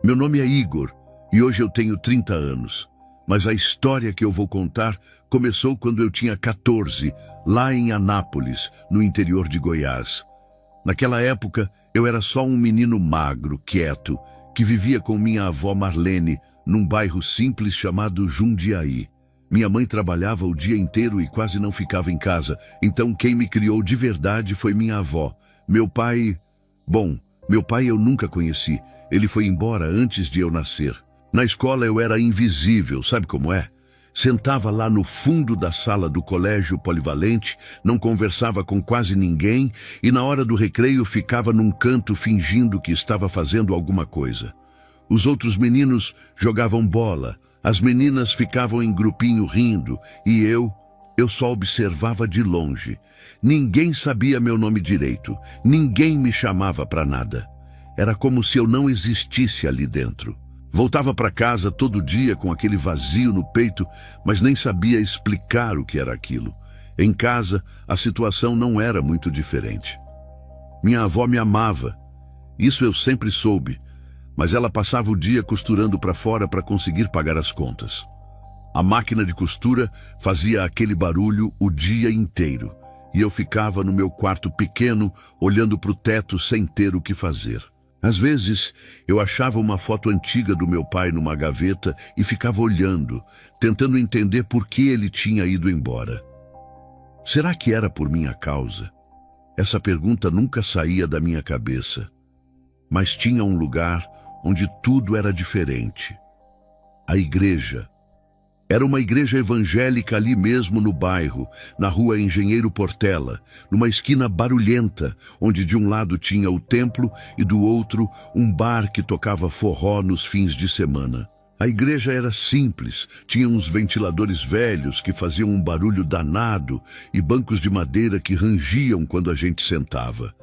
Meu nome é Igor e hoje eu tenho 30 anos. Mas a história que eu vou contar começou quando eu tinha 14, lá em Anápolis, no interior de Goiás. Naquela época, eu era só um menino magro, quieto, que vivia com minha avó Marlene, num bairro simples chamado Jundiaí. Minha mãe trabalhava o dia inteiro e quase não ficava em casa, então quem me criou de verdade foi minha avó. Meu pai eu nunca conheci. Ele foi embora antes de eu nascer. Na escola eu era invisível, sabe como é? Sentava lá no fundo da sala do colégio polivalente, não conversava com quase ninguém e na hora do recreio ficava num canto fingindo que estava fazendo alguma coisa. Os outros meninos jogavam bola, as meninas ficavam em grupinho rindo e eu só observava de longe. Ninguém sabia meu nome direito, ninguém me chamava para nada. Era como se eu não existisse ali dentro. Voltava para casa todo dia com aquele vazio no peito, mas nem sabia explicar o que era aquilo. Em casa, a situação não era muito diferente. Minha avó me amava, isso eu sempre soube, mas ela passava o dia costurando para fora para conseguir pagar as contas. A máquina de costura fazia aquele barulho o dia inteiro, e eu ficava no meu quarto pequeno, olhando para o teto sem ter o que fazer. Às vezes, eu achava uma foto antiga do meu pai numa gaveta e ficava olhando, tentando entender por que ele tinha ido embora. Será que era por minha causa? Essa pergunta nunca saía da minha cabeça. Mas tinha um lugar onde tudo era diferente. A igreja. Era uma igreja evangélica ali mesmo no bairro, na rua Engenheiro Portela, numa esquina barulhenta, onde de um lado tinha o templo e do outro um bar que tocava forró nos fins de semana. A igreja era simples, tinha uns ventiladores velhos que faziam um barulho danado e bancos de madeira que rangiam quando a gente sentava.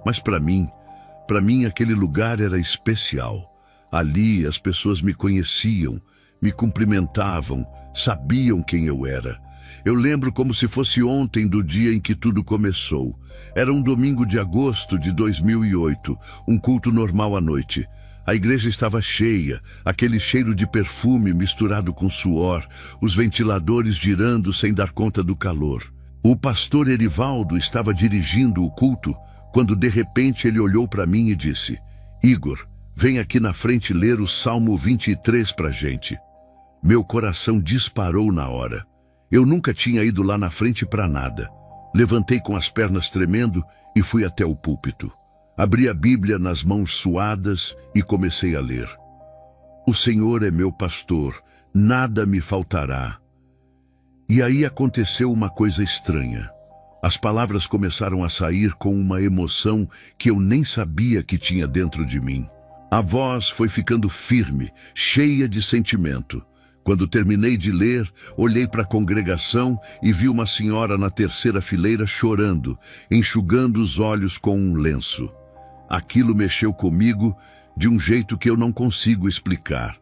Mas para mim aquele lugar era especial. Ali as pessoas me conheciam, me cumprimentavam, sabiam quem eu era. Eu lembro como se fosse ontem do dia em que tudo começou. Era um domingo de agosto de 2008, um culto normal à noite. A igreja estava cheia, aquele cheiro de perfume misturado com suor, os ventiladores girando sem dar conta do calor. O pastor Erivaldo estava dirigindo o culto, quando de repente ele olhou para mim e disse: "Igor, vem aqui na frente ler o Salmo 23 pra gente." Meu coração disparou na hora. Eu nunca tinha ido lá na frente para nada. Levantei com as pernas tremendo e fui até o púlpito. Abri a Bíblia nas mãos suadas e comecei a ler. "O Senhor é meu pastor, nada me faltará." E aí aconteceu uma coisa estranha. As palavras começaram a sair com uma emoção que eu nem sabia que tinha dentro de mim. A voz foi ficando firme, cheia de sentimento. Quando terminei de ler, olhei para a congregação e vi uma senhora na terceira fileira chorando, enxugando os olhos com um lenço. Aquilo mexeu comigo de um jeito que eu não consigo explicar.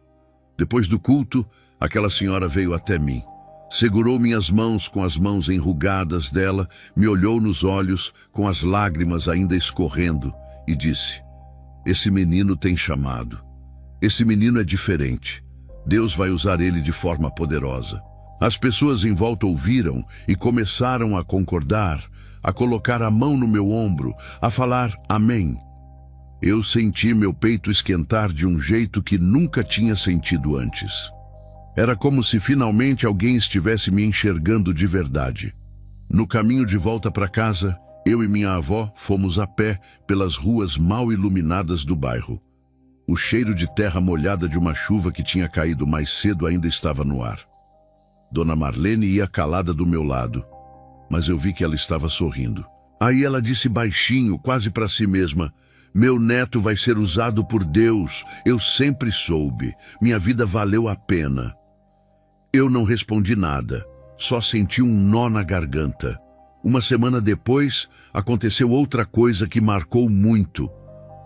Depois do culto, aquela senhora veio até mim. Segurou minhas mãos com as mãos enrugadas dela, me olhou nos olhos com as lágrimas ainda escorrendo e disse: "Esse menino tem chamado. Esse menino é diferente. Deus vai usar ele de forma poderosa." As pessoas em volta ouviram e começaram a concordar, a colocar a mão no meu ombro, a falar amém. Eu senti meu peito esquentar de um jeito que nunca tinha sentido antes. Era como se finalmente alguém estivesse me enxergando de verdade. No caminho de volta para casa, eu e minha avó fomos a pé pelas ruas mal iluminadas do bairro. O cheiro de terra molhada de uma chuva que tinha caído mais cedo ainda estava no ar. Dona Marlene ia calada do meu lado, mas eu vi que ela estava sorrindo. Aí ela disse baixinho, quase para si mesma: "Meu neto vai ser usado por Deus, eu sempre soube, minha vida valeu a pena." Eu não respondi nada, só senti um nó na garganta. Uma semana depois, aconteceu outra coisa que marcou muito.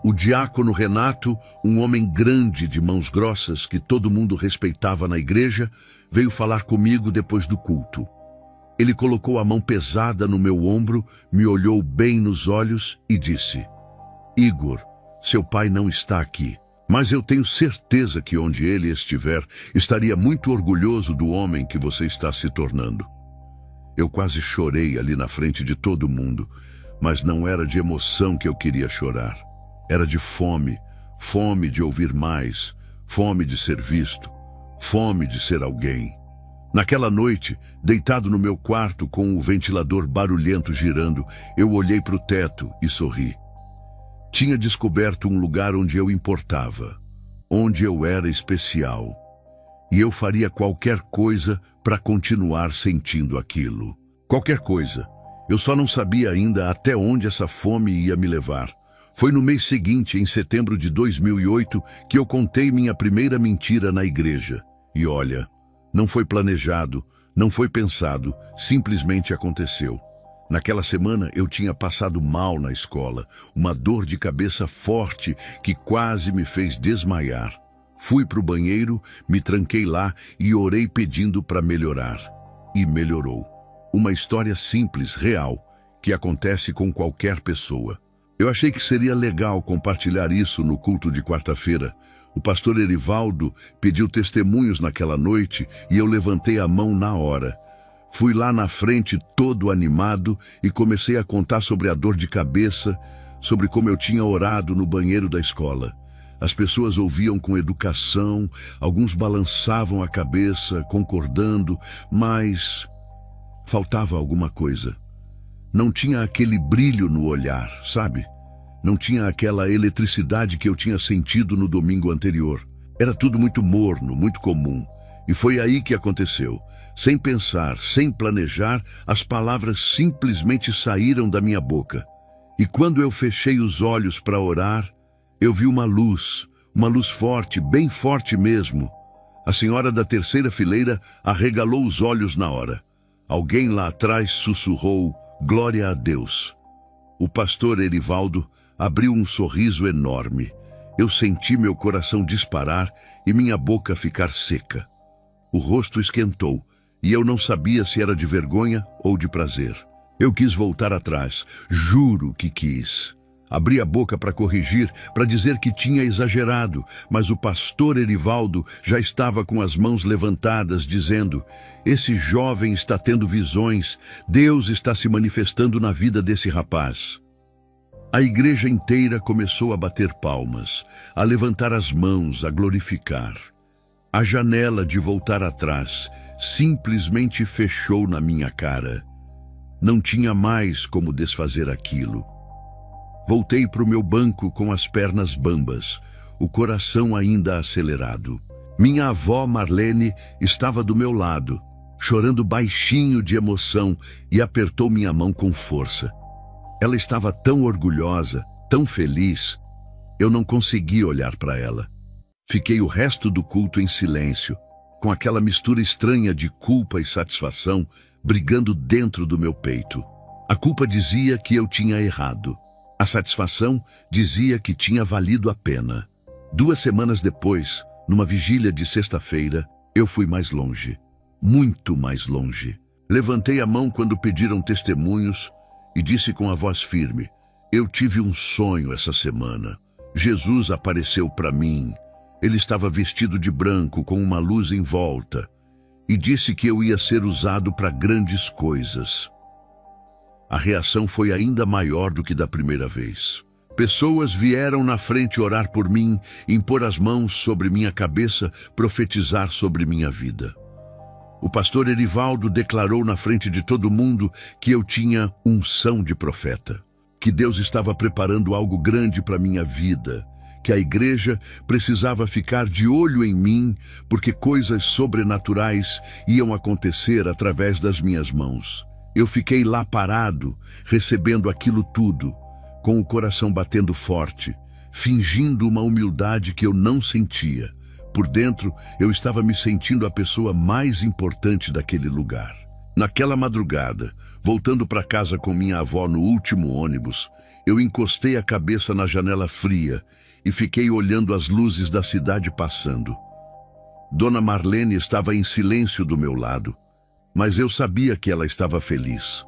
O diácono Renato, um homem grande de mãos grossas que todo mundo respeitava na igreja, veio falar comigo depois do culto. Ele colocou a mão pesada no meu ombro, me olhou bem nos olhos e disse: "Igor, seu pai não está aqui, Mas eu tenho certeza que onde ele estiver, estaria muito orgulhoso do homem que você está se tornando. Eu quase chorei ali na frente de todo mundo, mas não era de emoção que eu queria chorar. Era de fome, fome de ouvir mais, fome de ser visto, fome de ser alguém. Naquela noite, deitado no meu quarto com o ventilador barulhento girando, eu olhei para o teto e sorri. Tinha descoberto um lugar onde eu importava, onde eu era especial. E eu faria qualquer coisa para continuar sentindo aquilo. Qualquer coisa. Eu só não sabia ainda até onde essa fome ia me levar. Foi no mês seguinte, em setembro de 2008, que eu contei minha primeira mentira na igreja. E olha, não foi planejado, não foi pensado, simplesmente aconteceu. Naquela semana eu tinha passado mal na escola, uma dor de cabeça forte que quase me fez desmaiar. Fui para o banheiro, me tranquei lá e orei pedindo para melhorar. E melhorou. Uma história simples, real, que acontece com qualquer pessoa. Eu achei que seria legal compartilhar isso no culto de quarta-feira. O pastor Erivaldo pediu testemunhos naquela noite e eu levantei a mão na hora. Fui lá na frente todo animado e comecei a contar sobre a dor de cabeça, sobre como eu tinha orado no banheiro da escola. As pessoas ouviam com educação, alguns balançavam a cabeça, concordando, mas faltava alguma coisa. Não tinha aquele brilho no olhar, sabe? Não tinha aquela eletricidade que eu tinha sentido no domingo anterior. Era tudo muito morno, muito comum. E foi aí que aconteceu. Sem pensar, sem planejar, as palavras simplesmente saíram da minha boca. E quando eu fechei os olhos para orar, eu vi uma luz forte, bem forte mesmo. A senhora da terceira fileira arregalou os olhos na hora. Alguém lá atrás sussurrou: "Glória a Deus." O pastor Erivaldo abriu um sorriso enorme. Eu senti meu coração disparar e minha boca ficar seca. O rosto esquentou e eu não sabia se era de vergonha ou de prazer. Eu quis voltar atrás, juro que quis. Abri a boca para corrigir, para dizer que tinha exagerado, mas o pastor Erivaldo já estava com as mãos levantadas, dizendo: "Esse jovem está tendo visões, Deus está se manifestando na vida desse rapaz." A igreja inteira começou a bater palmas, a levantar as mãos, a glorificar. A janela de voltar atrás simplesmente fechou na minha cara. Não tinha mais como desfazer aquilo. Voltei para o meu banco com as pernas bambas, o coração ainda acelerado. Minha avó Marlene estava do meu lado, chorando baixinho de emoção, e apertou minha mão com força. Ela estava tão orgulhosa, tão feliz. Eu não consegui olhar para ela. Fiquei o resto do culto em silêncio, com aquela mistura estranha de culpa e satisfação brigando dentro do meu peito. A culpa dizia que eu tinha errado. A satisfação dizia que tinha valido a pena. 2 semanas depois, numa vigília de sexta-feira, eu fui mais longe. Muito mais longe. Levantei a mão quando pediram testemunhos e disse com a voz firme: "Eu tive um sonho essa semana. Jesus apareceu para mim. Ele estava vestido de branco com uma luz em volta e disse que eu ia ser usado para grandes coisas." A reação foi ainda maior do que da primeira vez. Pessoas vieram na frente orar por mim, impor as mãos sobre minha cabeça, profetizar sobre minha vida. O pastor Erivaldo declarou na frente de todo mundo que eu tinha unção de profeta, que Deus estava preparando algo grande para minha vida, que a igreja precisava ficar de olho em mim, porque coisas sobrenaturais iam acontecer através das minhas mãos. Eu fiquei lá parado, recebendo aquilo tudo, com o coração batendo forte, fingindo uma humildade que eu não sentia. Por dentro, eu estava me sentindo a pessoa mais importante daquele lugar. Naquela madrugada, voltando para casa com minha avó no último ônibus, eu encostei a cabeça na janela fria e fiquei olhando as luzes da cidade passando. Dona Marlene estava em silêncio do meu lado, mas eu sabia que ela estava feliz.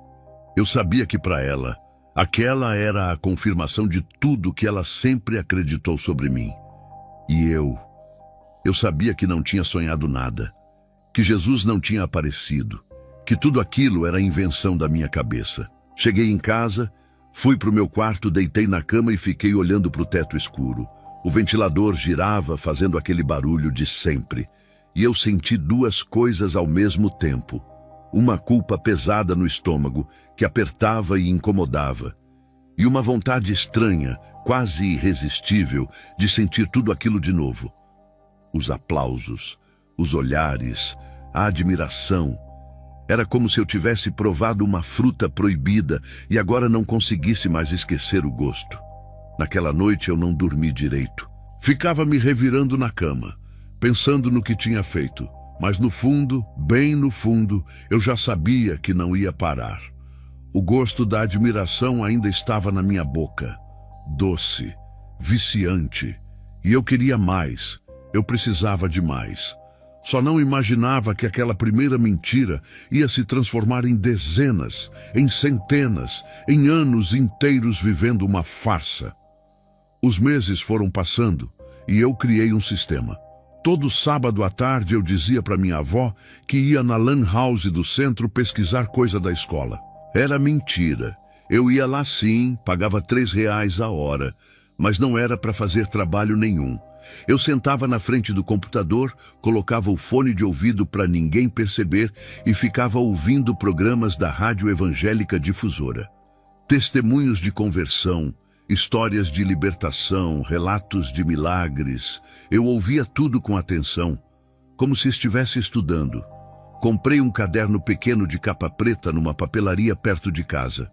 Eu sabia que para ela, aquela era a confirmação de tudo que ela sempre acreditou sobre mim. E eu sabia que não tinha sonhado nada, que Jesus não tinha aparecido, que tudo aquilo era invenção da minha cabeça. Cheguei em casa, fui para o meu quarto, deitei na cama e fiquei olhando para o teto escuro. O ventilador girava, fazendo aquele barulho de sempre. E eu senti duas coisas ao mesmo tempo. Uma culpa pesada no estômago, que apertava e incomodava. E uma vontade estranha, quase irresistível, de sentir tudo aquilo de novo. Os aplausos, os olhares, a admiração. Era como se eu tivesse provado uma fruta proibida e agora não conseguisse mais esquecer o gosto. Naquela noite eu não dormi direito. Ficava me revirando na cama, pensando no que tinha feito. Mas no fundo, bem no fundo, eu já sabia que não ia parar. O gosto da admiração ainda estava na minha boca. Doce, viciante. E eu queria mais. Eu precisava de mais. Só não imaginava que aquela primeira mentira ia se transformar em dezenas, em centenas, em anos inteiros vivendo uma farsa. Os meses foram passando e eu criei um sistema. Todo sábado à tarde eu dizia para minha avó que ia na Lan House do centro pesquisar coisa da escola. Era mentira. Eu ia lá sim, pagava R$3 a hora, mas não era para fazer trabalho nenhum. Eu sentava na frente do computador, colocava o fone de ouvido para ninguém perceber e ficava ouvindo programas da Rádio Evangélica Difusora. Testemunhos de conversão, histórias de libertação, relatos de milagres. Eu ouvia tudo com atenção, como se estivesse estudando. Comprei um caderno pequeno de capa preta numa papelaria perto de casa.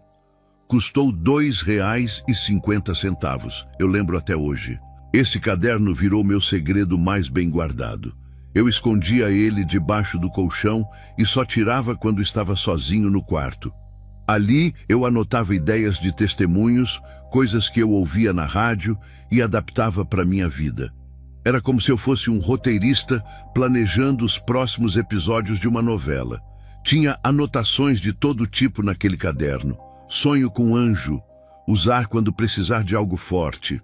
Custou R$2,50. Eu lembro até hoje. Esse caderno virou meu segredo mais bem guardado. Eu escondia ele debaixo do colchão e só tirava quando estava sozinho no quarto. Ali eu anotava ideias de testemunhos, coisas que eu ouvia na rádio e adaptava para minha vida. Era como se eu fosse um roteirista planejando os próximos episódios de uma novela. Tinha anotações de todo tipo naquele caderno. Sonho com anjo, usar quando precisar de algo forte.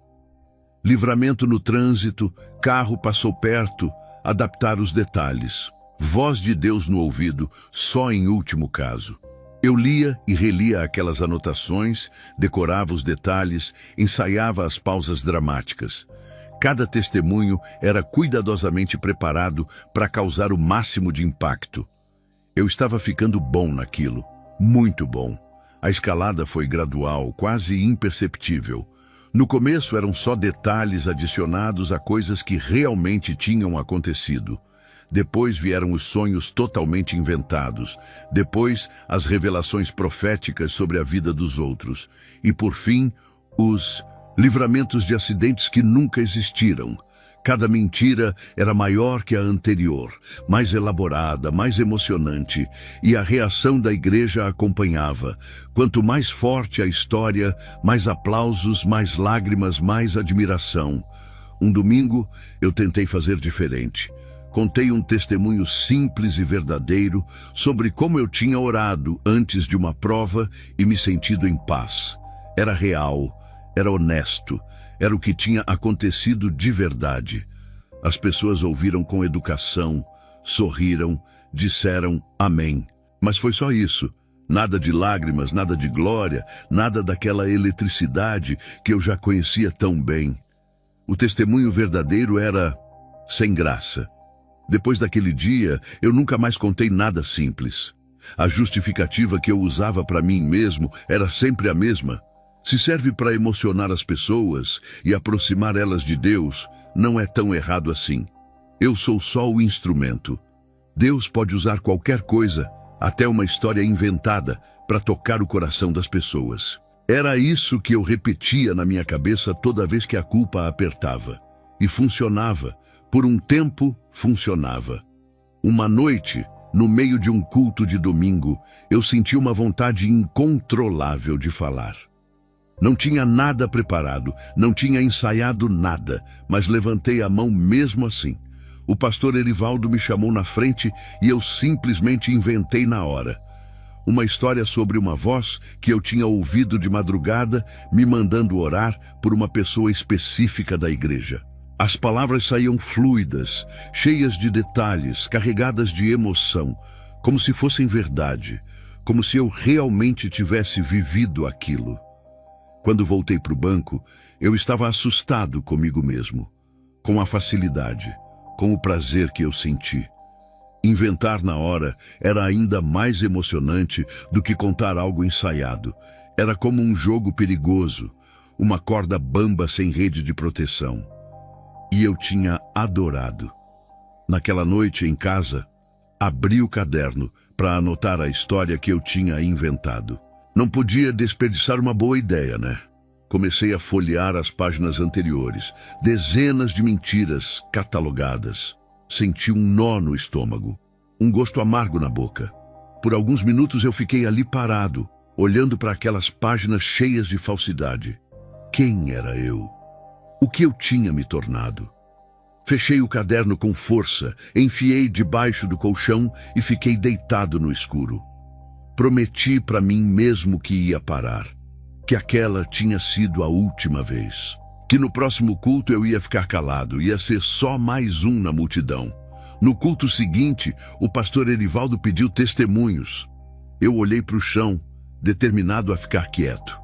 Livramento no trânsito, carro passou perto, adaptar os detalhes. Voz de Deus no ouvido, só em último caso. Eu lia e relia aquelas anotações, decorava os detalhes, ensaiava as pausas dramáticas. Cada testemunho era cuidadosamente preparado para causar o máximo de impacto. Eu estava ficando bom naquilo, muito bom. A escalada foi gradual, quase imperceptível. No começo eram só detalhes adicionados a coisas que realmente tinham acontecido. Depois vieram os sonhos totalmente inventados. Depois, as revelações proféticas sobre a vida dos outros. E, por fim, os livramentos de acidentes que nunca existiram. Cada mentira era maior que a anterior, mais elaborada, mais emocionante, e a reação da igreja a acompanhava. Quanto mais forte a história, mais aplausos, mais lágrimas, mais admiração. Um domingo, eu tentei fazer diferente. Contei um testemunho simples e verdadeiro sobre como eu tinha orado antes de uma prova e me sentido em paz. Era real, era honesto, era o que tinha acontecido de verdade. As pessoas ouviram com educação, sorriram, disseram amém. Mas foi só isso. Nada de lágrimas, nada de glória, nada daquela eletricidade que eu já conhecia tão bem. O testemunho verdadeiro era sem graça. Depois daquele dia, eu nunca mais contei nada simples. A justificativa que eu usava para mim mesmo era sempre a mesma. Se serve para emocionar as pessoas e aproximar elas de Deus, não é tão errado assim. Eu sou só o instrumento. Deus pode usar qualquer coisa, até uma história inventada, para tocar o coração das pessoas. Era isso que eu repetia na minha cabeça toda vez que a culpa apertava. E funcionava. Por um tempo, funcionava. Uma noite, no meio de um culto de domingo, eu senti uma vontade incontrolável de falar. Não tinha nada preparado, não tinha ensaiado nada, mas levantei a mão mesmo assim. O pastor Erivaldo me chamou na frente e eu simplesmente inventei na hora. Uma história sobre uma voz que eu tinha ouvido de madrugada me mandando orar por uma pessoa específica da igreja. As palavras saíam fluidas, cheias de detalhes, carregadas de emoção, como se fossem verdade, como se eu realmente tivesse vivido aquilo. Quando voltei para o banco, eu estava assustado comigo mesmo, com a facilidade, com o prazer que eu senti. Inventar na hora era ainda mais emocionante do que contar algo ensaiado. Era como um jogo perigoso, uma corda bamba sem rede de proteção. E eu tinha adorado. Naquela noite em casa, abri o caderno para anotar a história que eu tinha inventado. Não podia desperdiçar uma boa ideia, né? Comecei a folhear as páginas anteriores, dezenas de mentiras catalogadas. Senti um nó no estômago, um gosto amargo na boca. Por alguns minutos eu fiquei ali parado, olhando para aquelas páginas cheias de falsidade. Quem era eu? O que eu tinha me tornado? Fechei o caderno com força, enfiei debaixo do colchão e fiquei deitado no escuro. Prometi para mim mesmo que ia parar, que aquela tinha sido a última vez, que no próximo culto eu ia ficar calado, ia ser só mais um na multidão. No culto seguinte, o pastor Erivaldo pediu testemunhos. Eu olhei para o chão, determinado a ficar quieto.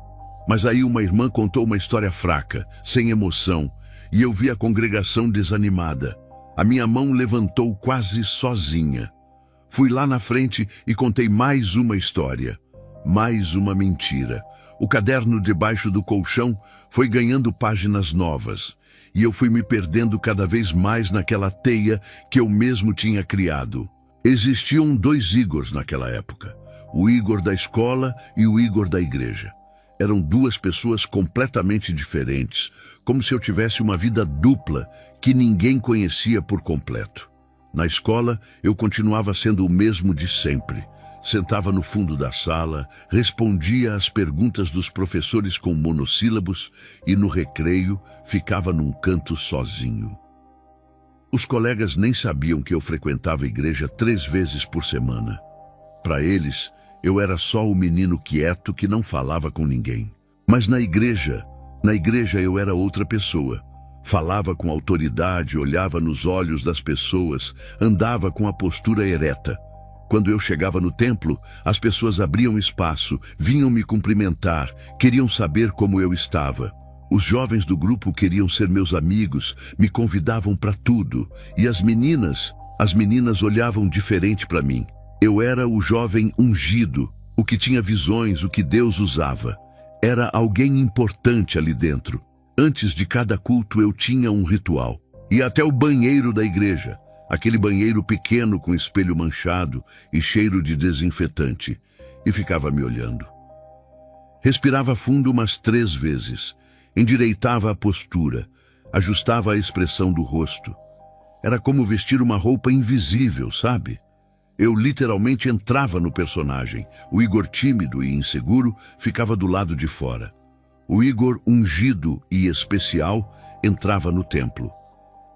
Mas aí uma irmã contou uma história fraca, sem emoção, e eu vi a congregação desanimada. A minha mão levantou quase sozinha. Fui lá na frente e contei mais uma história, mais uma mentira. O caderno debaixo do colchão foi ganhando páginas novas, e eu fui me perdendo cada vez mais naquela teia que eu mesmo tinha criado. Existiam dois Igors naquela época, o Igor da escola e o Igor da igreja. Eram duas pessoas completamente diferentes, como se eu tivesse uma vida dupla que ninguém conhecia por completo. Na escola, eu continuava sendo o mesmo de sempre. Sentava no fundo da sala, respondia às perguntas dos professores com monossílabos e, no recreio, ficava num canto sozinho. Os colegas nem sabiam que eu frequentava a igreja 3 vezes por semana. Para eles, eu era só o menino quieto que não falava com ninguém. Mas na igreja eu era outra pessoa. Falava com autoridade, olhava nos olhos das pessoas, andava com a postura ereta. Quando eu chegava no templo, as pessoas abriam espaço, vinham me cumprimentar, queriam saber como eu estava. Os jovens do grupo queriam ser meus amigos, me convidavam para tudo. E as meninas olhavam diferente para mim. Eu era o jovem ungido, o que tinha visões, o que Deus usava. Era alguém importante ali dentro. Antes de cada culto eu tinha um ritual. Ia até o banheiro da igreja, aquele banheiro pequeno com espelho manchado e cheiro de desinfetante, e ficava me olhando. Respirava fundo umas 3 vezes, endireitava a postura, ajustava a expressão do rosto. Era como vestir uma roupa invisível, sabe? Eu literalmente entrava no personagem. O Igor tímido e inseguro ficava do lado de fora. O Igor ungido e especial entrava no templo.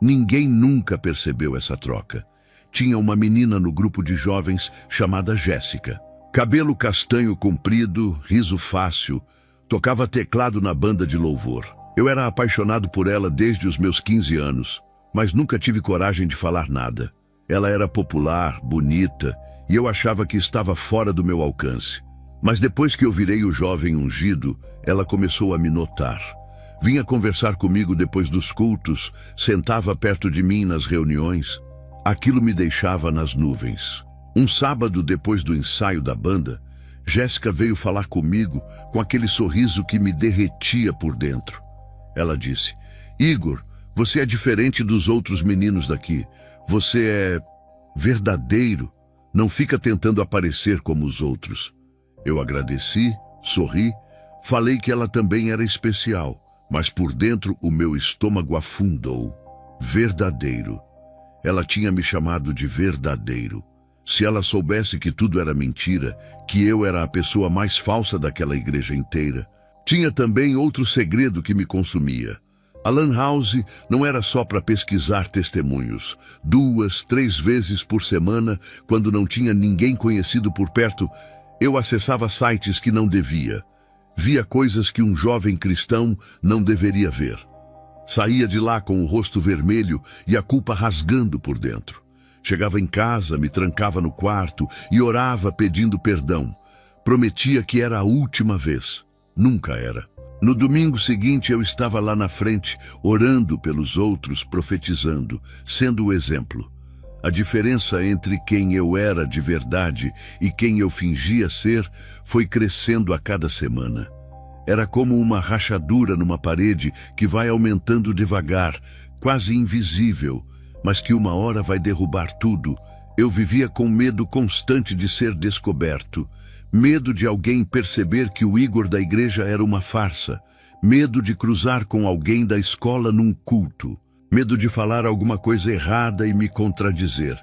Ninguém nunca percebeu essa troca. Tinha uma menina no grupo de jovens chamada Jéssica. Cabelo castanho comprido, riso fácil, tocava teclado na banda de louvor. Eu era apaixonado por ela desde os meus 15 anos, mas nunca tive coragem de falar nada. Ela era popular, bonita, e eu achava que estava fora do meu alcance. Mas depois que eu virei o jovem ungido, ela começou a me notar. Vinha conversar comigo depois dos cultos, sentava perto de mim nas reuniões. Aquilo me deixava nas nuvens. Um sábado, depois do ensaio da banda, Jéssica veio falar comigo com aquele sorriso que me derretia por dentro. Ela disse: "Igor, você é diferente dos outros meninos daqui. Você é verdadeiro, não fica tentando aparecer como os outros." Eu agradeci, sorri, falei que ela também era especial, mas por dentro o meu estômago afundou. Verdadeiro. Ela tinha me chamado de verdadeiro. Se ela soubesse que tudo era mentira, que eu era a pessoa mais falsa daquela igreja inteira. Tinha também outro segredo que me consumia. A Lan House não era só para pesquisar testemunhos. 2, 3 vezes por semana, quando não tinha ninguém conhecido por perto, eu acessava sites que não devia. Via coisas que um jovem cristão não deveria ver. Saía de lá com o rosto vermelho e a culpa rasgando por dentro. Chegava em casa, me trancava no quarto e orava pedindo perdão. Prometia que era a última vez. Nunca era. No domingo seguinte eu estava lá na frente, orando pelos outros, profetizando, sendo o exemplo. A diferença entre quem eu era de verdade e quem eu fingia ser foi crescendo a cada semana. Era como uma rachadura numa parede que vai aumentando devagar, quase invisível, mas que uma hora vai derrubar tudo. Eu vivia com medo constante de ser descoberto. Medo de alguém perceber que o Igor da igreja era uma farsa. Medo de cruzar com alguém da escola num culto. Medo de falar alguma coisa errada e me contradizer.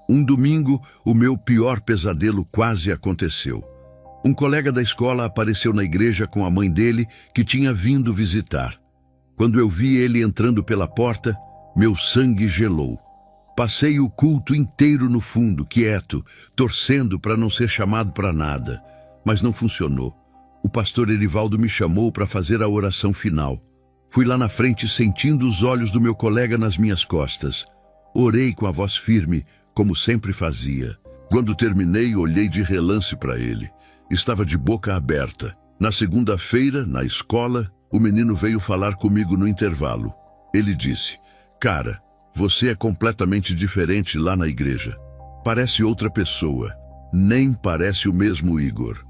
Um domingo, o meu pior pesadelo quase aconteceu. Um colega da escola apareceu na igreja com a mãe dele, que tinha vindo visitar. Quando eu vi ele entrando pela porta, meu sangue gelou. Passei o culto inteiro no fundo, quieto, torcendo para não ser chamado para nada. Mas não funcionou. O pastor Erivaldo me chamou para fazer a oração final. Fui lá na frente sentindo os olhos do meu colega nas minhas costas. Orei com a voz firme, como sempre fazia. Quando terminei, olhei de relance para ele. Estava de boca aberta. Na segunda-feira, na escola, o menino veio falar comigo no intervalo. Ele disse: "Cara, você é completamente diferente lá na igreja. Parece outra pessoa. Nem parece o mesmo Igor."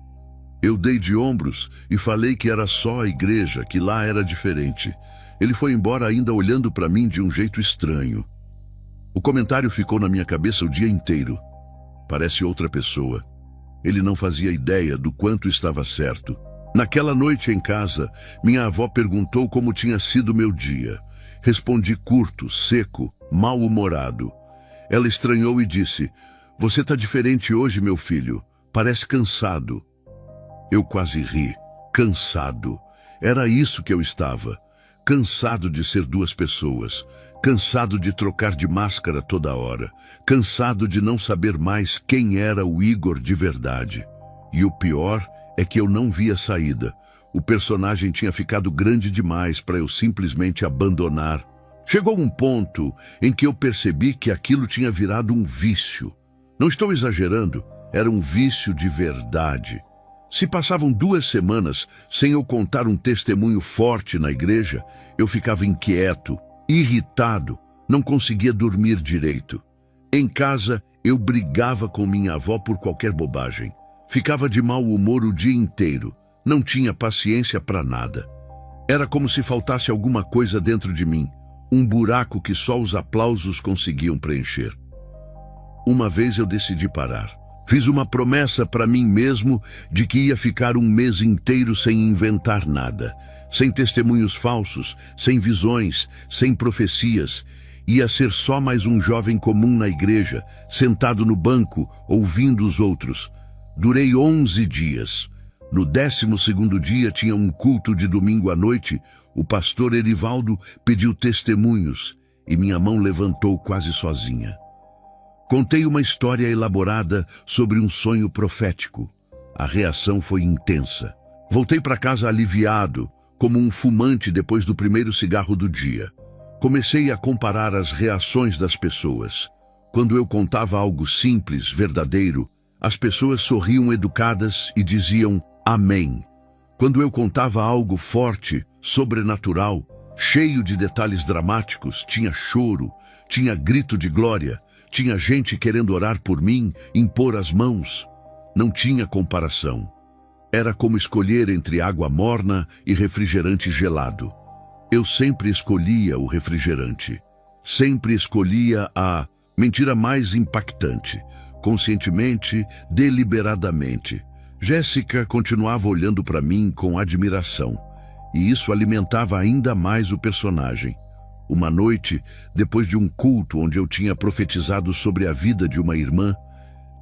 Eu dei de ombros e falei que era só a igreja, que lá era diferente. Ele foi embora ainda olhando para mim de um jeito estranho. O comentário ficou na minha cabeça o dia inteiro. Parece outra pessoa. Ele não fazia ideia do quanto estava certo. Naquela noite em casa, minha avó perguntou como tinha sido meu dia. Respondi curto, seco, mal-humorado. Ela estranhou e disse: "Você está diferente hoje, meu filho. Parece cansado." Eu quase ri. Cansado. Era isso que eu estava. Cansado de ser duas pessoas. Cansado de trocar de máscara toda hora. Cansado de não saber mais quem era o Igor de verdade. E o pior é que eu não via saída. O personagem tinha ficado grande demais para eu simplesmente abandonar. Chegou um ponto em que eu percebi que aquilo tinha virado um vício. Não estou exagerando, era um vício de verdade. Se passavam 2 semanas sem eu contar um testemunho forte na igreja, eu ficava inquieto, irritado, não conseguia dormir direito. Em casa, eu brigava com minha avó por qualquer bobagem. Ficava de mau humor o dia inteiro, não tinha paciência para nada. Era como se faltasse alguma coisa dentro de mim, um buraco que só os aplausos conseguiam preencher. Uma vez eu decidi parar. Fiz uma promessa para mim mesmo de que ia ficar um mês inteiro sem inventar nada, sem testemunhos falsos, sem visões, sem profecias. Ia ser só mais um jovem comum na igreja, sentado no banco, ouvindo os outros. Durei 11 dias. No 12º dia tinha um culto de domingo à noite. O pastor Erivaldo pediu testemunhos e minha mão levantou quase sozinha. Contei uma história elaborada sobre um sonho profético. A reação foi intensa. Voltei para casa aliviado, como um fumante depois do primeiro cigarro do dia. Comecei a comparar as reações das pessoas. Quando eu contava algo simples, verdadeiro, as pessoas sorriam educadas e diziam amém. Quando eu contava algo forte, sobrenatural, cheio de detalhes dramáticos, tinha choro, tinha grito de glória, tinha gente querendo orar por mim, impor as mãos. Não tinha comparação. Era como escolher entre água morna e refrigerante gelado. Eu sempre escolhia o refrigerante. Sempre escolhia a mentira mais impactante. Conscientemente, deliberadamente. Jéssica continuava olhando para mim com admiração. E isso alimentava ainda mais o personagem. Uma noite, depois de um culto onde eu tinha profetizado sobre a vida de uma irmã,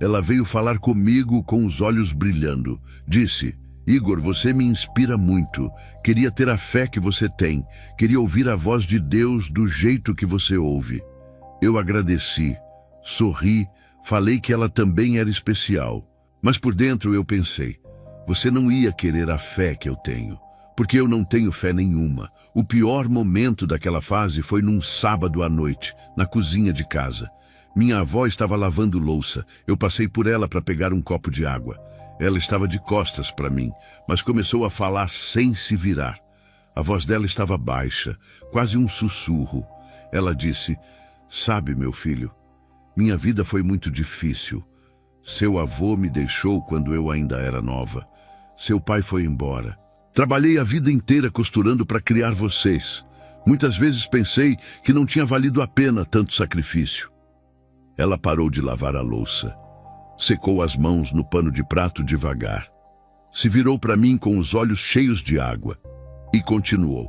ela veio falar comigo com os olhos brilhando. Disse: "Igor, você me inspira muito. Queria ter a fé que você tem. Queria ouvir a voz de Deus do jeito que você ouve." Eu agradeci, sorri, falei que ela também era especial. Mas por dentro eu pensei: você não ia querer a fé que eu tenho, porque eu não tenho fé nenhuma. O pior momento daquela fase foi num sábado à noite, na cozinha de casa. Minha avó estava lavando louça. Eu passei por ela para pegar um copo de água. Ela estava de costas para mim, mas começou a falar sem se virar. A voz dela estava baixa, quase um sussurro. Ela disse: "Sabe, meu filho, minha vida foi muito difícil. Seu avô me deixou quando eu ainda era nova. Seu pai foi embora. Trabalhei a vida inteira costurando para criar vocês. Muitas vezes pensei que não tinha valido a pena tanto sacrifício." Ela parou de lavar a louça, secou as mãos no pano de prato devagar, se virou para mim com os olhos cheios de água e continuou: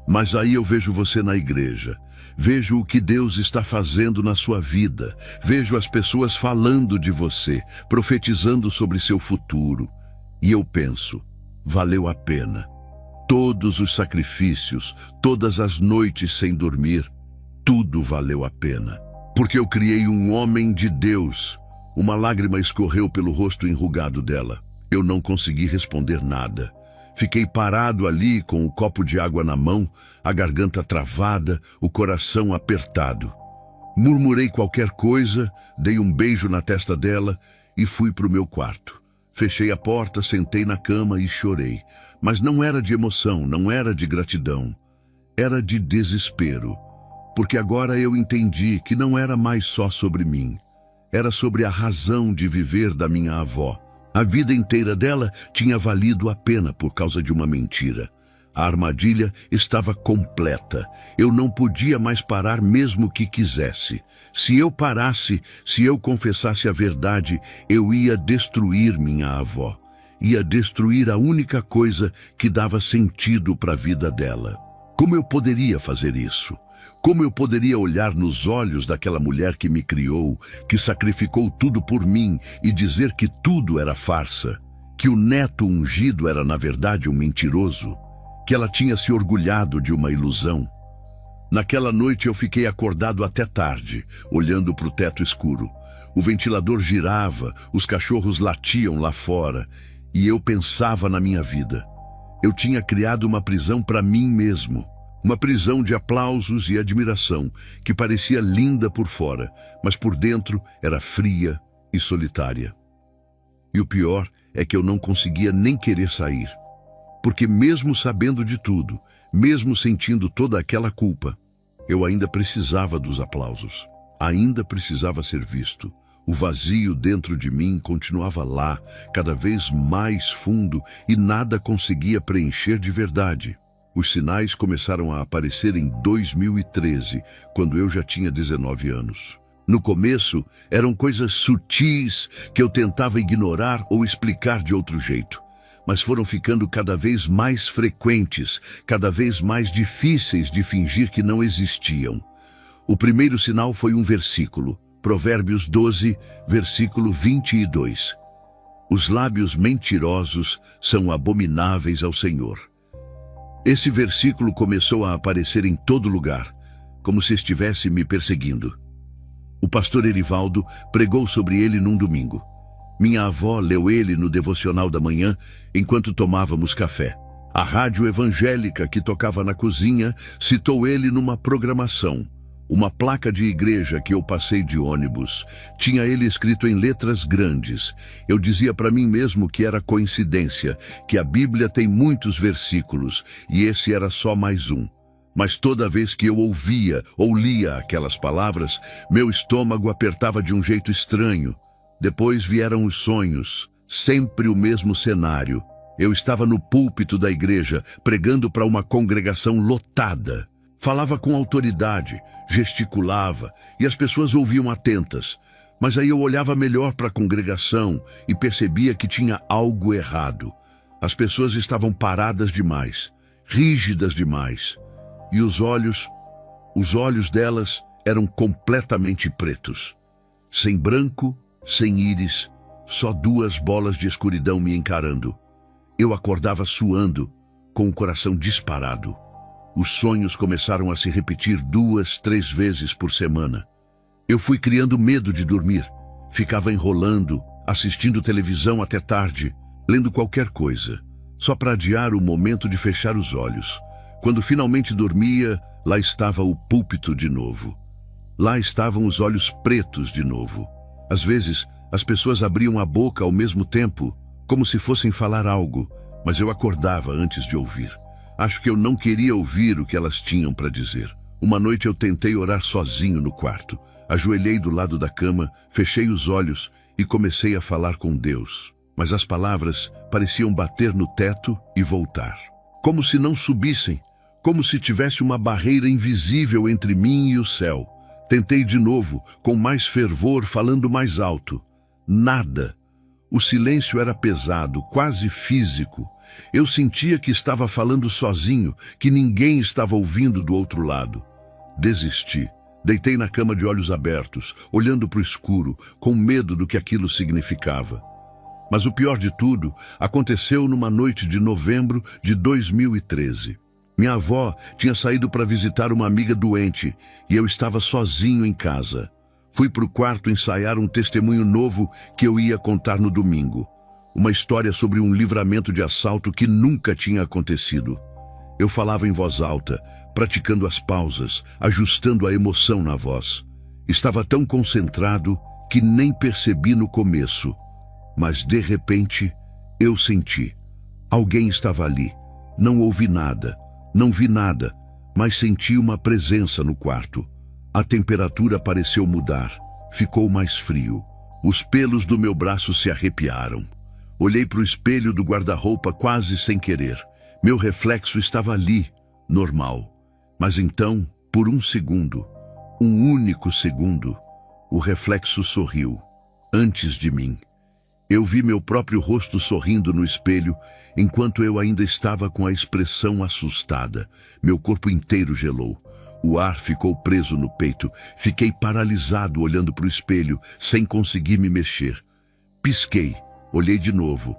"Mas aí eu vejo você na igreja, vejo o que Deus está fazendo na sua vida, vejo as pessoas falando de você, profetizando sobre seu futuro, e eu penso, valeu a pena. Todos os sacrifícios, todas as noites sem dormir, tudo valeu a pena. Porque eu criei um homem de Deus." Uma lágrima escorreu pelo rosto enrugado dela. Eu não consegui responder nada. Fiquei parado ali com o copo de água na mão, a garganta travada, o coração apertado. Murmurei qualquer coisa, dei um beijo na testa dela e fui para o meu quarto. Fechei a porta, sentei na cama e chorei. Mas não era de emoção, não era de gratidão. Era de desespero. Porque agora eu entendi que não era mais só sobre mim. Era sobre a razão de viver da minha avó. A vida inteira dela tinha valido a pena por causa de uma mentira. A armadilha estava completa. Eu não podia mais parar mesmo que quisesse. Se eu parasse, se eu confessasse a verdade, eu ia destruir minha avó. Ia destruir a única coisa que dava sentido para a vida dela. Como eu poderia fazer isso? Como eu poderia olhar nos olhos daquela mulher que me criou, que sacrificou tudo por mim e dizer que tudo era farsa? Que o neto ungido era na verdade um mentiroso? Que ela tinha se orgulhado de uma ilusão? Naquela noite eu fiquei acordado até tarde, olhando para o teto escuro. O ventilador girava, os cachorros latiam lá fora, e eu pensava na minha vida. Eu tinha criado uma prisão para mim mesmo. Uma prisão de aplausos e admiração, que parecia linda por fora, mas por dentro era fria e solitária. E o pior é que eu não conseguia nem querer sair. Porque mesmo sabendo de tudo, mesmo sentindo toda aquela culpa, eu ainda precisava dos aplausos. Ainda precisava ser visto. O vazio dentro de mim continuava lá, cada vez mais fundo, e nada conseguia preencher de verdade. Os sinais começaram a aparecer em 2013, quando eu já tinha 19 anos. No começo, eram coisas sutis que eu tentava ignorar ou explicar de outro jeito, mas foram ficando cada vez mais frequentes, cada vez mais difíceis de fingir que não existiam. O primeiro sinal foi um versículo, Provérbios 12, versículo 22. Os lábios mentirosos são abomináveis ao Senhor. Esse versículo começou a aparecer em todo lugar, como se estivesse me perseguindo. O pastor Erivaldo pregou sobre ele num domingo. Minha avó leu ele no devocional da manhã, enquanto tomávamos café. A rádio evangélica que tocava na cozinha citou ele numa programação. Uma placa de igreja que eu passei de ônibus tinha ele escrito em letras grandes. Eu dizia para mim mesmo que era coincidência, que a Bíblia tem muitos versículos e esse era só mais um. Mas toda vez que eu ouvia ou lia aquelas palavras, meu estômago apertava de um jeito estranho. Depois vieram os sonhos, sempre o mesmo cenário. Eu estava no púlpito da igreja, pregando para uma congregação lotada. Falava com autoridade, gesticulava, e as pessoas ouviam atentas. Mas aí eu olhava melhor para a congregação e percebia que tinha algo errado. As pessoas estavam paradas demais, rígidas demais. E os olhos delas eram completamente pretos. Sem branco, sem íris, só duas bolas de escuridão me encarando. Eu acordava suando, com o coração disparado. Os sonhos começaram a se repetir 2, 3 vezes por semana. Eu fui criando medo de dormir. Ficava enrolando, assistindo televisão até tarde, lendo qualquer coisa. só para adiar o momento de fechar os olhos. Quando finalmente dormia, lá estava o púlpito de novo. Lá estavam os olhos pretos de novo. Às vezes, as pessoas abriam a boca ao mesmo tempo, como se fossem falar algo, mas eu acordava antes de ouvir. Acho que eu não queria ouvir o que elas tinham para dizer. Uma noite eu tentei orar sozinho no quarto. Ajoelhei do lado da cama, fechei os olhos e comecei a falar com Deus. Mas as palavras pareciam bater no teto e voltar. Como se não subissem, como se tivesse uma barreira invisível entre mim e o céu. Tentei de novo, com mais fervor, falando mais alto. Nada. O silêncio era pesado, quase físico. Eu sentia que estava falando sozinho, que ninguém estava ouvindo do outro lado. Desisti. Deitei na cama de olhos abertos, olhando para o escuro, com medo do que aquilo significava. Mas o pior de tudo aconteceu numa noite de novembro de 2013. Minha avó tinha saído para visitar uma amiga doente e eu estava sozinho em casa. Fui para o quarto ensaiar um testemunho novo que eu ia contar no domingo. Uma história sobre um livramento de assalto que nunca tinha acontecido. Eu falava em voz alta, praticando as pausas, ajustando a emoção na voz. Estava tão concentrado que nem percebi no começo. Mas, de repente, eu senti. Alguém estava ali. Não ouvi nada, não vi nada, mas senti uma presença no quarto. A temperatura pareceu mudar. Ficou mais frio. Os pelos do meu braço se arrepiaram. Olhei para o espelho do guarda-roupa quase sem querer. Meu reflexo estava ali, normal. Mas então, por um segundo, um único segundo, o reflexo sorriu, antes de mim. Eu vi meu próprio rosto sorrindo no espelho, enquanto eu ainda estava com a expressão assustada. Meu corpo inteiro gelou. O ar ficou preso no peito. Fiquei paralisado olhando para o espelho, sem conseguir me mexer. Pisquei, olhei de novo.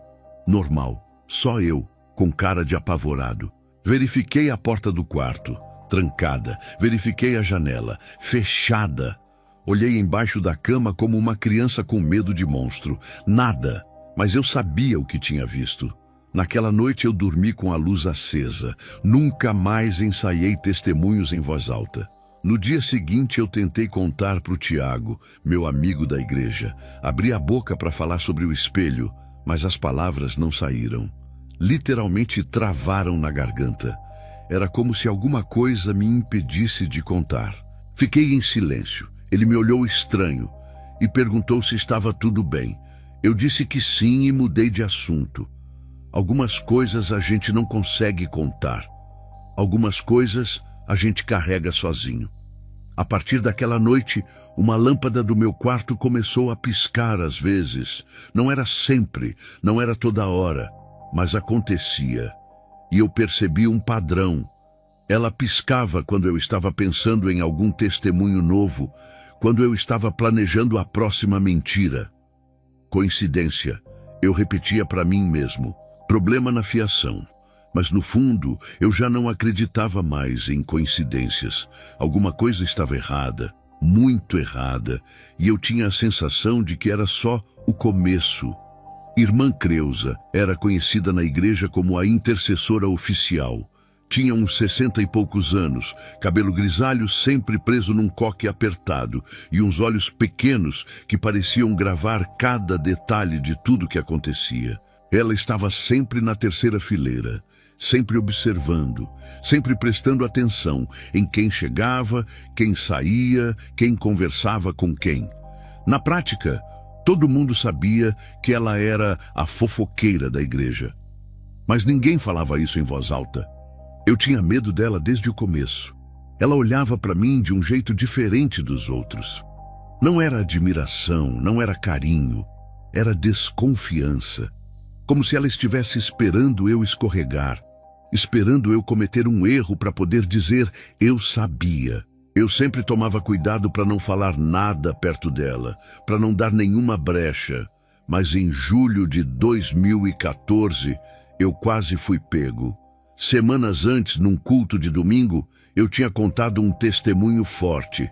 Normal, só eu, com cara de apavorado. Verifiquei a porta do quarto, trancada. Verifiquei a janela, fechada. Olhei embaixo da cama como uma criança com medo de monstro. Nada, mas eu sabia o que tinha visto. Naquela noite eu dormi com a luz acesa. Nunca mais ensaiei testemunhos em voz alta. No dia seguinte eu tentei contar para o Tiago, meu amigo da igreja. Abri a boca para falar sobre o espelho, mas as palavras não saíram. Literalmente travaram na garganta. Era como se alguma coisa me impedisse de contar. Fiquei em silêncio. Ele me olhou estranho e perguntou se estava tudo bem. Eu disse que sim e mudei de assunto. Algumas coisas a gente não consegue contar. Algumas coisas a gente carrega sozinho. A partir daquela noite, uma lâmpada do meu quarto começou a piscar às vezes. Não era sempre, não era toda hora, mas acontecia. E eu percebi um padrão. Ela piscava quando eu estava pensando em algum testemunho novo, quando eu estava planejando a próxima mentira. Coincidência, eu repetia para mim mesmo. Problema na fiação. Mas no fundo, eu já não acreditava mais em coincidências. Alguma coisa estava errada, muito errada, e eu tinha a sensação de que era só o começo. Irmã Creuza era conhecida na igreja como a intercessora oficial. Tinha uns 60 e poucos anos, cabelo grisalho sempre preso num coque apertado e uns olhos pequenos que pareciam gravar cada detalhe de tudo que acontecia. Ela estava sempre na terceira fileira, sempre observando, sempre prestando atenção em quem chegava, quem saía, quem conversava com quem. Na prática, todo mundo sabia que ela era a fofoqueira da igreja. Mas ninguém falava isso em voz alta. Eu tinha medo dela desde o começo. Ela olhava para mim de um jeito diferente dos outros. Não era admiração, não era carinho, era desconfiança. Como se ela estivesse esperando eu escorregar, esperando eu cometer um erro para poder dizer eu sabia. Eu sempre tomava cuidado para não falar nada perto dela, para não dar nenhuma brecha. Mas em julho de 2014, eu quase fui pego. Semanas antes, num culto de domingo, eu tinha contado um testemunho forte.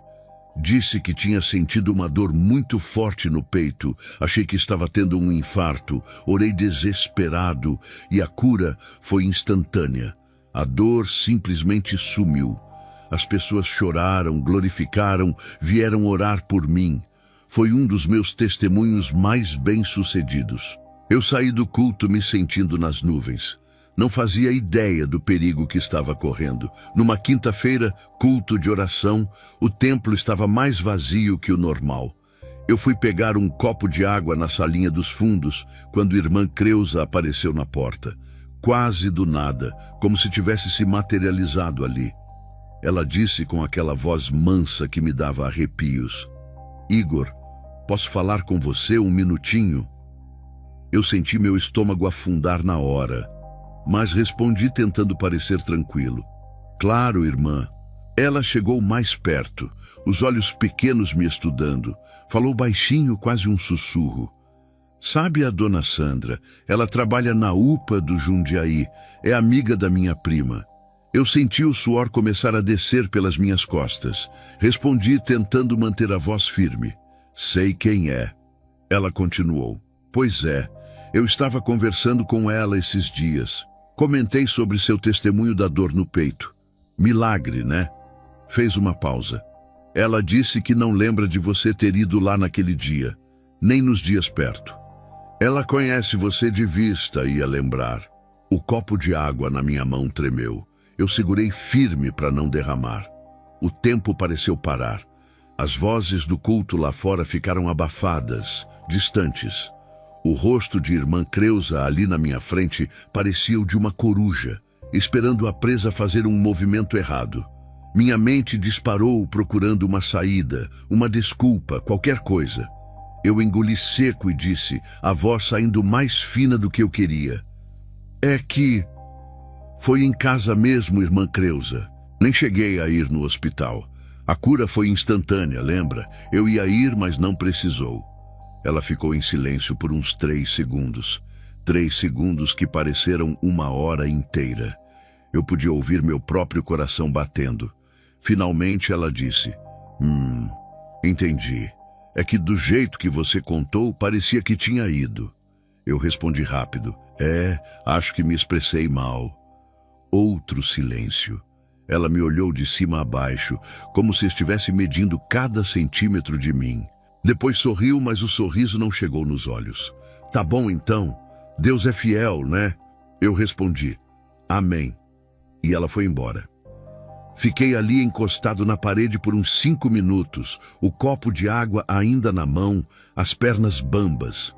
Disse que tinha sentido uma dor muito forte no peito. Achei que estava tendo um infarto. Orei desesperado e a cura foi instantânea. A dor simplesmente sumiu. As pessoas choraram, glorificaram, vieram orar por mim. Foi um dos meus testemunhos mais bem-sucedidos. Eu saí do culto me sentindo nas nuvens. Não fazia ideia do perigo que estava correndo. Numa quinta-feira, culto de oração, o templo estava mais vazio que o normal. Eu fui pegar um copo de água na salinha dos fundos, quando irmã Creuza apareceu na porta. Quase do nada, como se tivesse se materializado ali. Ela disse com aquela voz mansa que me dava arrepios: Igor, posso falar com você um minutinho? Eu senti meu estômago afundar na hora, mas respondi tentando parecer tranquilo. Claro, irmã. Ela chegou mais perto, os olhos pequenos me estudando. Falou baixinho, quase um sussurro. Sabe a dona Sandra? Ela trabalha na UPA do Jundiaí. É amiga da minha prima. Eu senti o suor começar a descer pelas minhas costas. Respondi tentando manter a voz firme. Sei quem é. Ela continuou. Pois é, eu estava conversando com ela esses dias. Comentei sobre seu testemunho da dor no peito. Milagre, né? Fez uma pausa. Ela disse que não lembra de você ter ido lá naquele dia, nem nos dias perto. Ela conhece você de vista, ia lembrar. O copo de água na minha mão tremeu. Eu segurei firme para não derramar. O tempo pareceu parar. As vozes do culto lá fora ficaram abafadas, distantes. O rosto de irmã Creuza ali na minha frente parecia o de uma coruja, esperando a presa fazer um movimento errado. Minha mente disparou procurando uma saída, uma desculpa, qualquer coisa. Eu engoli seco e disse, a voz saindo mais fina do que eu queria. É que... Foi em casa mesmo, irmã Creuza. Nem cheguei a ir no hospital. A cura foi instantânea, lembra? Eu ia ir, mas não precisou. Ela ficou em silêncio por uns 3 segundos. 3 segundos que pareceram 1 hora inteira. Eu podia ouvir meu próprio coração batendo. Finalmente ela disse, entendi. É que do jeito que você contou, parecia que tinha ido. Eu respondi rápido, acho que me expressei mal. Outro silêncio. Ela me olhou de cima a baixo, como se estivesse medindo cada centímetro de mim. Depois sorriu, mas o sorriso não chegou nos olhos. Tá bom então, Deus é fiel, né? Eu respondi, amém. E ela foi embora. Fiquei ali encostado na parede por uns 5 minutos, o copo de água ainda na mão, as pernas bambas.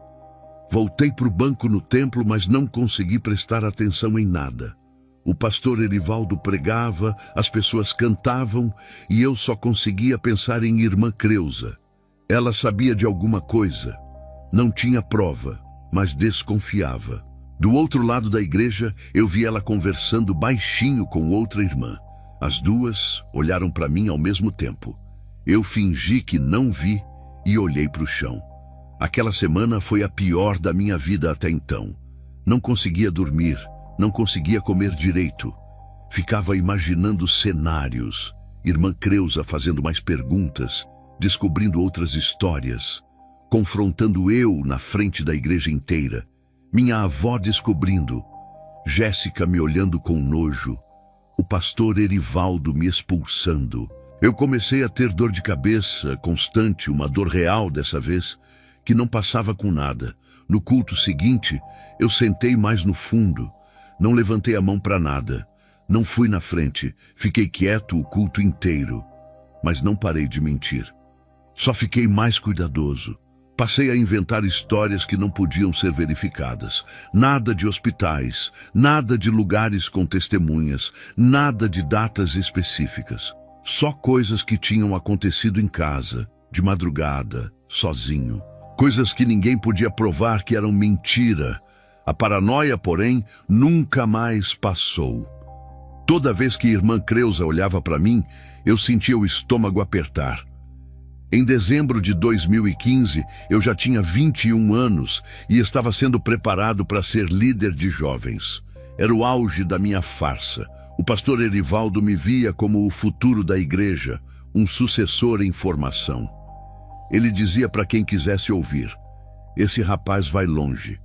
Voltei para o banco no templo, mas não consegui prestar atenção em nada. O pastor Erivaldo pregava, as pessoas cantavam e eu só conseguia pensar em irmã Creuza. Ela sabia de alguma coisa. Não tinha prova, mas desconfiava. Do outro lado da igreja, eu vi ela conversando baixinho com outra irmã. As duas olharam para mim ao mesmo tempo. Eu fingi que não vi e olhei para o chão. Aquela semana foi a pior da minha vida até então. Não conseguia dormir, não conseguia comer direito. Ficava imaginando cenários. Irmã Creuza fazendo mais perguntas, descobrindo outras histórias, confrontando eu na frente da igreja inteira. Minha avó descobrindo, Jéssica me olhando com nojo, o pastor Erivaldo me expulsando. Eu comecei a ter dor de cabeça constante, uma dor real dessa vez, que não passava com nada. No culto seguinte, eu sentei mais no fundo, não levantei a mão para nada, não fui na frente, fiquei quieto o culto inteiro, mas não parei de mentir. Só fiquei mais cuidadoso. Passei a inventar histórias que não podiam ser verificadas. Nada de hospitais, nada de lugares com testemunhas, nada de datas específicas. Só coisas que tinham acontecido em casa, de madrugada, sozinho. Coisas que ninguém podia provar que eram mentira. A paranoia, porém, nunca mais passou. Toda vez que irmã Creuza olhava para mim, eu sentia o estômago apertar. Em dezembro de 2015, eu já tinha 21 anos e estava sendo preparado para ser líder de jovens. Era o auge da minha farsa. O pastor Erivaldo me via como o futuro da igreja, um sucessor em formação. Ele dizia para quem quisesse ouvir: esse rapaz vai longe.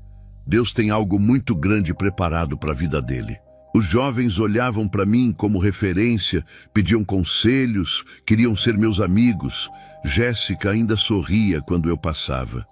Deus tem algo muito grande preparado para a vida dele. Os jovens olhavam para mim como referência, pediam conselhos, queriam ser meus amigos. Jéssica ainda sorria quando eu passava.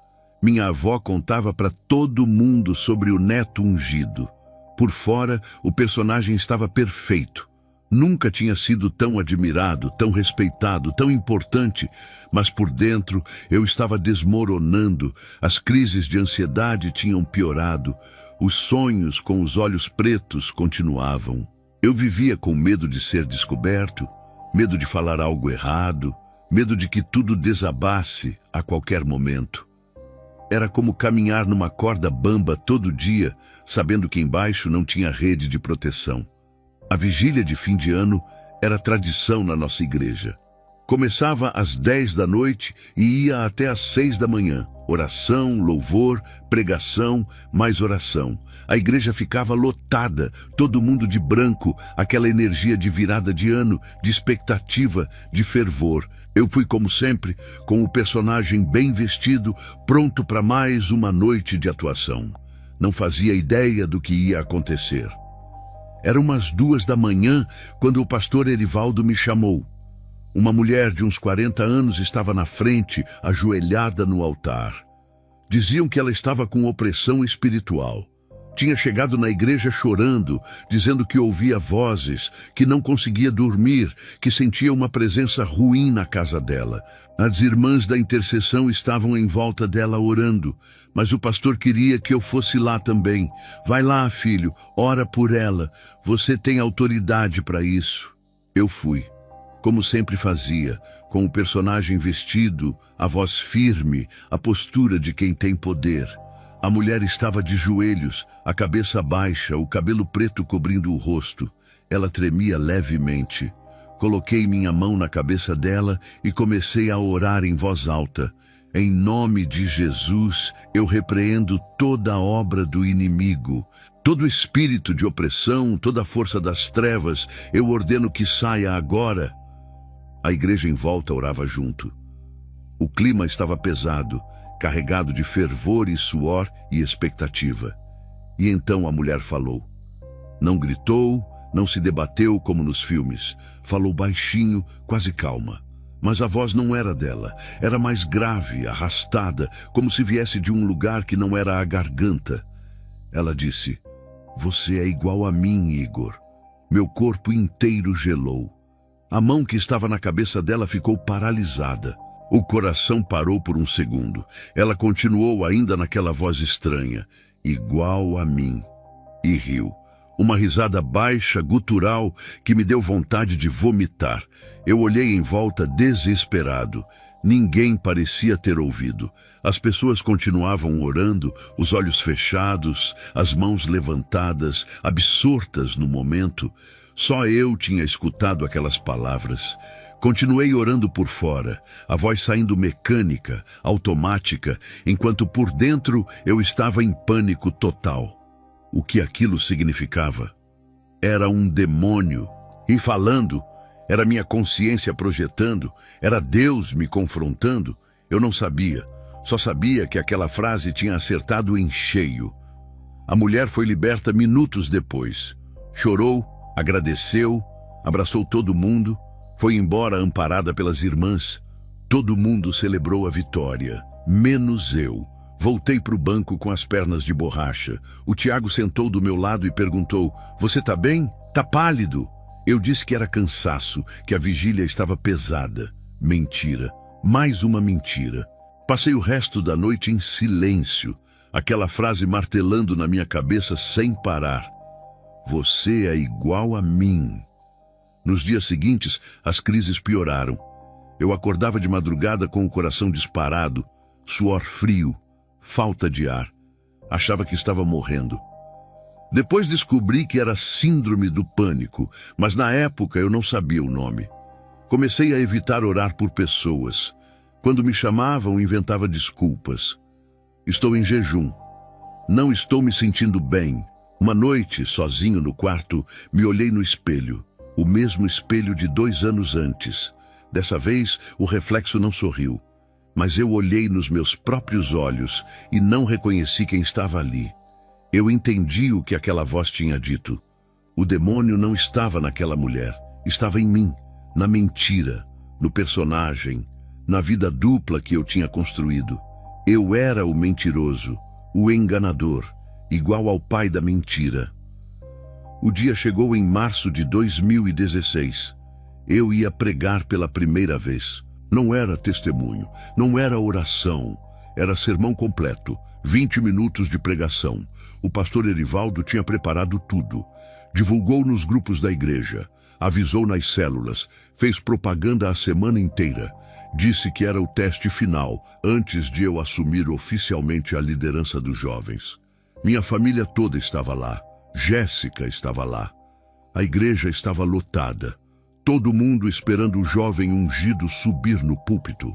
Minha avó contava para todo mundo sobre o neto ungido. Por fora, o personagem estava perfeito. Nunca tinha sido tão admirado, tão respeitado, tão importante, mas por dentro eu estava desmoronando, as crises de ansiedade tinham piorado, os sonhos com os olhos pretos continuavam. Eu vivia com medo de ser descoberto, medo de falar algo errado, medo de que tudo desabasse a qualquer momento. Era como caminhar numa corda bamba todo dia, sabendo que embaixo não tinha rede de proteção. A vigília de fim de ano era tradição na nossa igreja. Começava às 10 da noite e ia até às 6 da manhã. Oração, louvor, pregação, mais oração. A igreja ficava lotada, todo mundo de branco, aquela energia de virada de ano, de expectativa, de fervor. Eu fui, como sempre, com o personagem bem vestido, pronto para mais uma noite de atuação. Não fazia ideia do que ia acontecer. Eram umas 2 da manhã quando o pastor Erivaldo me chamou. Uma mulher de uns 40 anos estava na frente, ajoelhada no altar. Diziam que ela estava com opressão espiritual. Tinha chegado na igreja chorando, dizendo que ouvia vozes, que não conseguia dormir, que sentia uma presença ruim na casa dela. As irmãs da intercessão estavam em volta dela orando, mas o pastor queria que eu fosse lá também. Vai lá, filho, ora por ela. Você tem autoridade para isso. Eu fui, como sempre fazia, com o personagem vestido, a voz firme, a postura de quem tem poder. A mulher estava de joelhos, a cabeça baixa, o cabelo preto cobrindo o rosto. Ela tremia levemente. Coloquei minha mão na cabeça dela e comecei a orar em voz alta. Em nome de Jesus, eu repreendo toda a obra do inimigo. Todo espírito de opressão, toda a força das trevas, eu ordeno que saia agora. A igreja em volta orava junto. O clima estava pesado, carregado de fervor e suor e expectativa. E então a mulher falou. Não gritou, não se debateu como nos filmes. Falou baixinho, quase calma. Mas a voz não era dela. Era mais grave, arrastada, como se viesse de um lugar que não era a garganta. Ela disse: você é igual a mim, Igor. Meu corpo inteiro gelou. A mão que estava na cabeça dela ficou paralisada. O coração parou por um segundo. Ela continuou ainda naquela voz estranha, igual a mim, e riu. Uma risada baixa, gutural, que me deu vontade de vomitar. Eu olhei em volta desesperado. Ninguém parecia ter ouvido. As pessoas continuavam orando, os olhos fechados, as mãos levantadas, absortas no momento. Só eu tinha escutado aquelas palavras. Continuei orando por fora, a voz saindo mecânica, automática, enquanto por dentro eu estava em pânico total. O que aquilo significava? Era um demônio. E falando, era minha consciência projetando, era Deus me confrontando. Eu não sabia, só sabia que aquela frase tinha acertado em cheio. A mulher foi liberta minutos depois. Chorou, agradeceu, abraçou todo mundo. Foi embora amparada pelas irmãs. Todo mundo celebrou a vitória, menos eu. Voltei para o banco com as pernas de borracha. O Tiago sentou do meu lado e perguntou: você tá bem? Tá pálido? Eu disse que era cansaço, que a vigília estava pesada. Mentira. Mais uma mentira. Passei o resto da noite em silêncio, aquela frase martelando na minha cabeça sem parar. Você é igual a mim. Nos dias seguintes, as crises pioraram. Eu acordava de madrugada com o coração disparado, suor frio, falta de ar. Achava que estava morrendo. Depois descobri que era síndrome do pânico, mas na época eu não sabia o nome. Comecei a evitar orar por pessoas. Quando me chamavam, inventava desculpas. Estou em jejum. Não estou me sentindo bem. Uma noite, sozinho no quarto, me olhei no espelho. O mesmo espelho de 2 anos antes. Dessa vez, o reflexo não sorriu, mas eu olhei nos meus próprios olhos e não reconheci quem estava ali. Eu entendi o que aquela voz tinha dito. O demônio não estava naquela mulher, estava em mim, na mentira, no personagem, na vida dupla que eu tinha construído. Eu era o mentiroso, o enganador, igual ao pai da mentira. O dia chegou em março de 2016. Eu ia pregar pela primeira vez. Não era testemunho, não era oração, era sermão completo, 20 minutos de pregação. O pastor Erivaldo tinha preparado tudo. Divulgou nos grupos da igreja, avisou nas células, fez propaganda a semana inteira. Disse que era o teste final, antes de eu assumir oficialmente a liderança dos jovens. Minha família toda estava lá. Jéssica estava lá. A igreja estava lotada. Todo mundo esperando o jovem ungido subir no púlpito.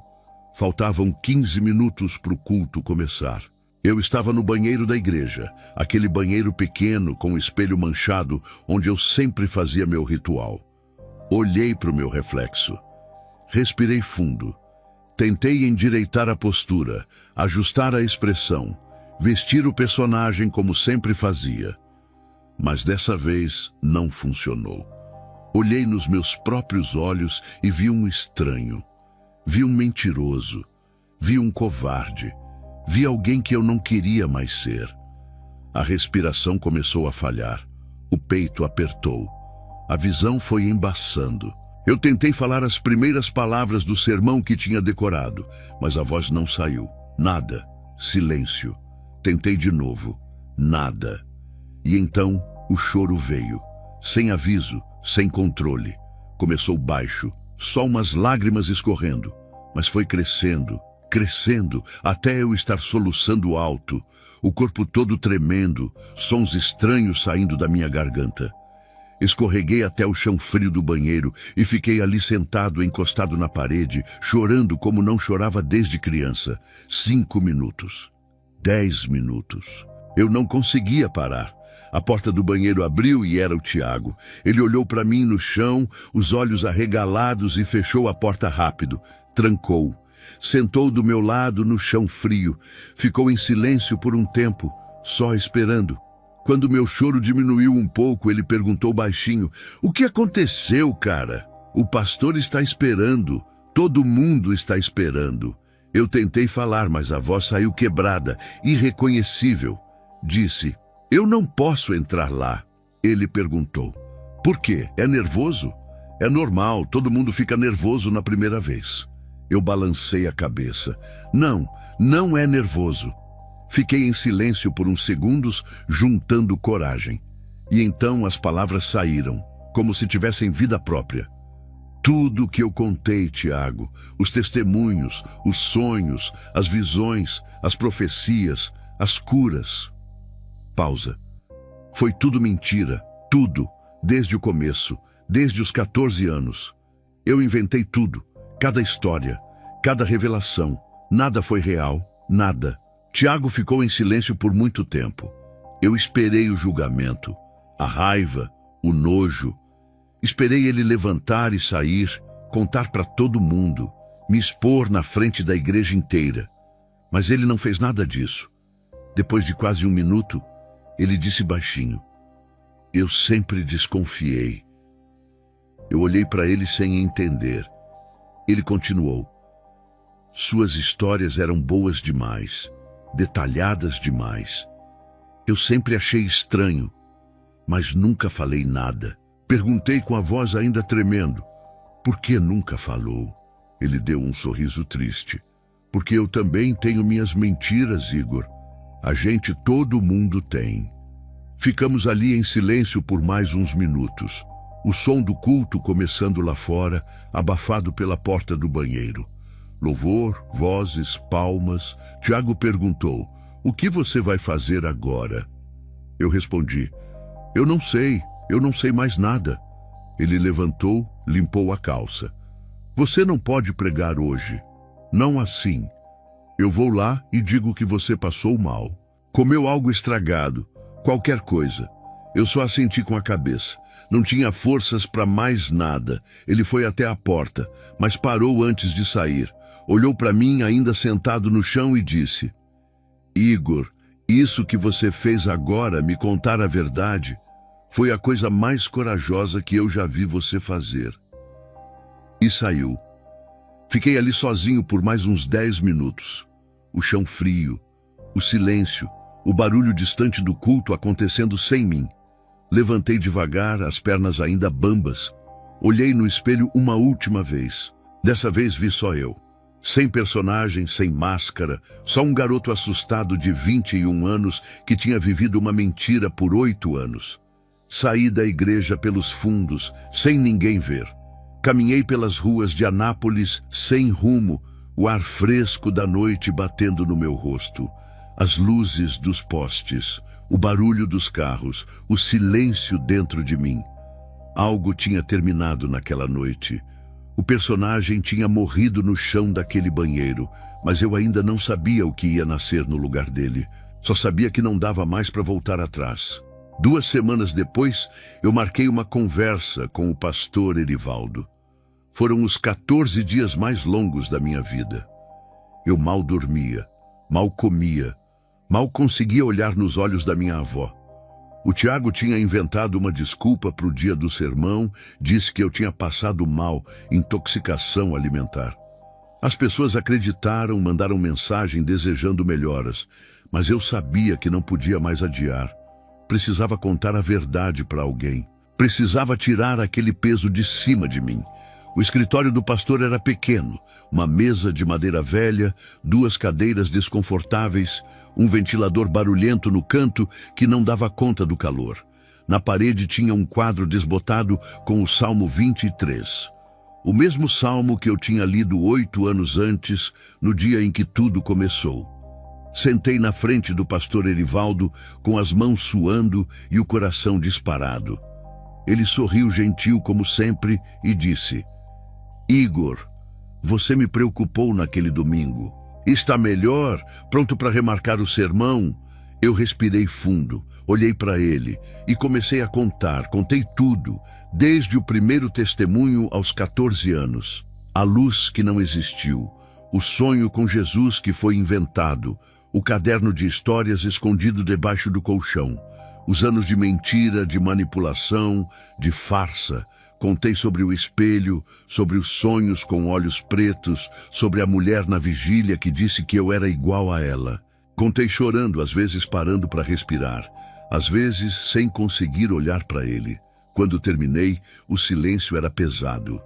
Faltavam 15 minutos para o culto começar. Eu estava no banheiro da igreja, aquele banheiro pequeno com espelho manchado, onde eu sempre fazia meu ritual. Olhei para o meu reflexo. Respirei fundo. Tentei endireitar a postura, ajustar a expressão, vestir o personagem como sempre fazia. Mas dessa vez não funcionou. Olhei nos meus próprios olhos e vi um estranho. Vi um mentiroso. Vi um covarde. Vi alguém que eu não queria mais ser. A respiração começou a falhar. O peito apertou. A visão foi embaçando. Eu tentei falar as primeiras palavras do sermão que tinha decorado, mas a voz não saiu. Nada. Silêncio. Tentei de novo. Nada. E então o choro veio. Sem aviso, sem controle. Começou baixo, só umas lágrimas escorrendo. Mas foi crescendo, crescendo, até eu estar soluçando alto. O corpo todo tremendo, sons estranhos saindo da minha garganta. Escorreguei até o chão frio do banheiro e fiquei ali sentado, encostado na parede, chorando como não chorava desde criança. 5 minutos. 10 minutos. Eu não conseguia parar. A porta do banheiro abriu e era o Tiago. Ele olhou para mim no chão, os olhos arregalados, e fechou a porta rápido. Trancou. Sentou do meu lado no chão frio. Ficou em silêncio por um tempo, só esperando. Quando meu choro diminuiu um pouco, ele perguntou baixinho: "O que aconteceu, cara? O pastor está esperando. Todo mundo está esperando." Eu tentei falar, mas a voz saiu quebrada, irreconhecível. Disse: "Eu não posso entrar lá." Ele perguntou: "Por quê? É nervoso?" "É normal, todo mundo fica nervoso na primeira vez." Eu balancei a cabeça. Não, não é nervoso." Fiquei em silêncio por uns segundos, juntando coragem. E então as palavras saíram, como se tivessem vida própria. Tudo o que eu contei, Tiago, os testemunhos, os sonhos, as visões, as profecias, as curas. Pausa. Foi tudo mentira, tudo, desde o começo, desde os 14 anos. Eu inventei tudo, cada história, cada revelação. Nada foi real, nada. Tiago ficou em silêncio por muito tempo. Eu esperei o julgamento, a raiva, o nojo. Esperei ele levantar e sair, contar para todo mundo, me expor na frente da igreja inteira. Mas ele não fez nada disso. Depois de quase 1 minuto, ele disse baixinho: "Eu sempre desconfiei." Eu olhei para ele sem entender. Ele continuou: "Suas histórias eram boas demais. Detalhadas demais. Eu sempre achei estranho, mas nunca falei nada." Perguntei com a voz ainda tremendo: "Por que nunca falou?" Ele deu um sorriso triste. "Porque eu também tenho minhas mentiras, Igor. Todo mundo tem." Ficamos ali em silêncio por mais uns minutos. O som do culto começando lá fora, abafado pela porta do banheiro. Louvor, vozes, palmas. Tiago perguntou: "O que você vai fazer agora?" Eu respondi: eu não sei mais nada." Ele levantou, limpou a calça. "Você não pode pregar hoje. Não assim. Eu vou lá e digo que você passou mal. Comeu algo estragado, qualquer coisa. Eu só assenti com a cabeça. Não tinha forças para mais nada. Ele foi até a porta, mas parou antes de sair. Olhou para mim, ainda sentado no chão, e disse: Igor, isso que você fez agora, me contar a verdade, foi a coisa mais corajosa que eu já vi você fazer. E saiu. Fiquei ali sozinho por mais uns 10 minutos. O chão frio, o silêncio, o barulho distante do culto acontecendo sem mim. Levantei devagar, as pernas ainda bambas. Olhei no espelho uma última vez. Dessa vez vi só eu. Sem personagem, sem máscara, só um garoto assustado de 21 anos que tinha vivido uma mentira por 8 anos. Saí da igreja pelos fundos, sem ninguém ver. Caminhei pelas ruas de Anápolis sem rumo, o ar fresco da noite batendo no meu rosto. As luzes dos postes, o barulho dos carros, o silêncio dentro de mim. Algo tinha terminado naquela noite. O personagem tinha morrido no chão daquele banheiro, mas eu ainda não sabia o que ia nascer no lugar dele. Só sabia que não dava mais para voltar atrás. 2 semanas depois, eu marquei uma conversa com o pastor Erivaldo. Foram os 14 dias mais longos da minha vida. Eu mal dormia, mal comia, mal conseguia olhar nos olhos da minha avó. O Tiago tinha inventado uma desculpa para o dia do sermão, disse que eu tinha passado mal, intoxicação alimentar. As pessoas acreditaram, mandaram mensagem desejando melhoras, mas eu sabia que não podia mais adiar. Precisava contar a verdade para alguém. Precisava tirar aquele peso de cima de mim. O escritório do pastor era pequeno, uma mesa de madeira velha, 2 cadeiras desconfortáveis, um ventilador barulhento no canto que não dava conta do calor. Na parede tinha um quadro desbotado com o Salmo 23. O mesmo salmo que eu tinha lido 8 anos antes, no dia em que tudo começou. Sentei na frente do pastor Erivaldo, com as mãos suando e o coração disparado. Ele sorriu gentil como sempre e disse: Igor, você me preocupou naquele domingo. Está melhor? Pronto para remarcar o sermão? Eu respirei fundo, olhei para ele e comecei a contar. Contei tudo, desde o primeiro testemunho aos 14 anos. A luz que não existiu, o sonho com Jesus que foi inventado, o caderno de histórias escondido debaixo do colchão, os anos de mentira, de manipulação, de farsa. Contei sobre o espelho, sobre os sonhos com olhos pretos, sobre a mulher na vigília que disse que eu era igual a ela. Contei chorando, às vezes parando para respirar, às vezes sem conseguir olhar para ele. Quando terminei, o silêncio era pesado.